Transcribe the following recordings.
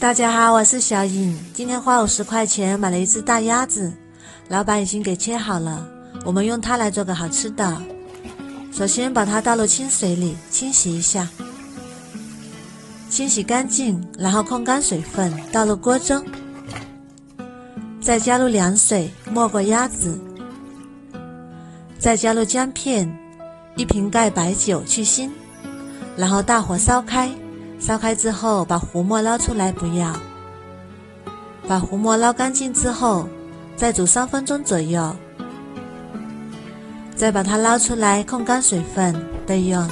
大家好，我是小颖。今天花50块钱买了一只大鸭子，老板已经给切好了，我们用它来做个好吃的。首先把它倒入清水里清洗一下，清洗干净，然后控干水分，倒入锅中，再加入凉水没过鸭子，再加入姜片，1瓶盖白酒去腥，然后大火烧开。烧开之后把糊沫捞出来，不要把糊沫捞干净之后再煮3分钟左右，再把它捞出来控干水分备用。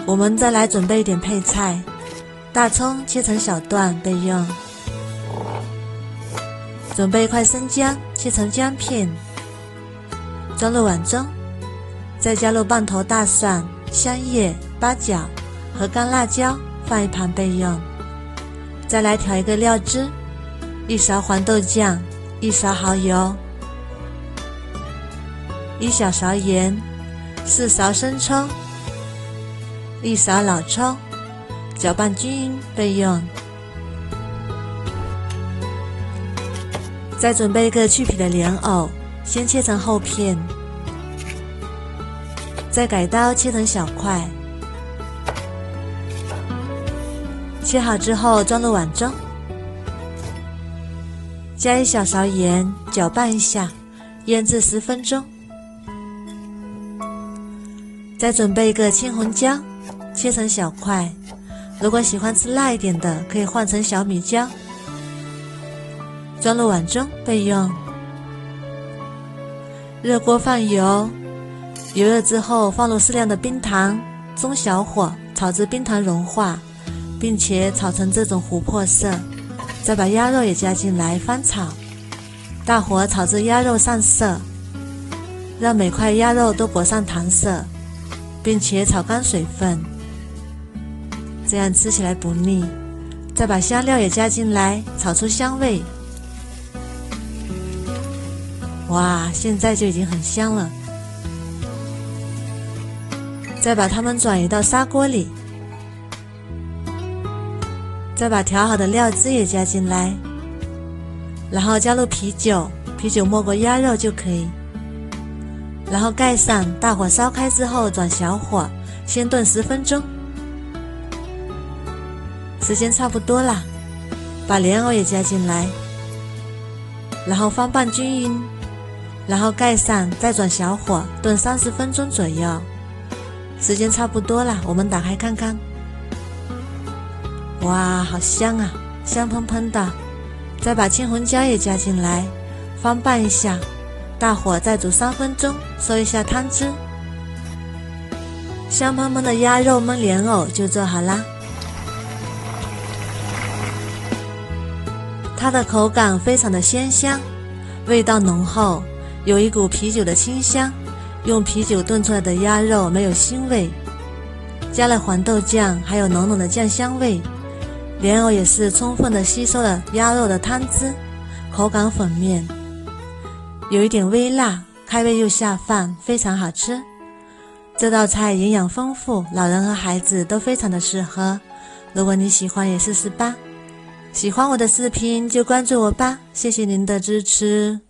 我们再来准备一点配菜，大葱切成小段备用，准备一块生姜切成姜片，装入碗中，再加入半头大蒜、香叶、八角和干辣椒放一旁备用。再来调一个料汁，1勺黄豆酱，1勺蚝油，1小勺盐，4勺生抽，1勺老抽，搅拌均匀备用。再准备一个去皮的莲藕，先切成厚片，再改刀切成小块，切好之后装入碗中，加1小勺盐，搅拌一下，腌制10分钟。再准备一个青红椒，切成小块，如果喜欢吃辣一点的，可以换成小米椒，装入碗中备用。热锅放油，油热之后放入适量的冰糖，中小火炒至冰糖融化，并且炒成这种琥珀色，再把鸭肉也加进来翻炒，大火炒至鸭肉上色，让每块鸭肉都裹上糖色，并且炒干水分，这样吃起来不腻。再把香料也加进来炒出香味。哇，现在就已经很香了。再把它们转移到砂锅里，再把调好的料汁也加进来，然后加入啤酒，啤酒没过鸭肉就可以，然后盖上，大火烧开之后转小火，先炖10分钟。时间差不多啦，把莲藕也加进来，然后翻拌均匀，然后盖上，再转小火炖30分钟左右。时间差不多了，我们打开看看。哇，好香啊，香喷喷的。再把青红椒也加进来，翻拌一下，大火再煮3分钟，收一下汤汁。香喷喷的鸭肉焖莲藕就做好啦。它的口感非常的鲜香，味道浓厚，有一股啤酒的清香。用啤酒炖出来的鸭肉没有腥味，加了黄豆酱，还有浓浓的酱香味。莲藕也是充分的吸收了鸭肉的汤汁，口感粉面，有一点微辣，开胃又下饭，非常好吃。这道菜营养丰富，老人和孩子都非常的适合。如果你喜欢也试试吧。喜欢我的视频就关注我吧，谢谢您的支持。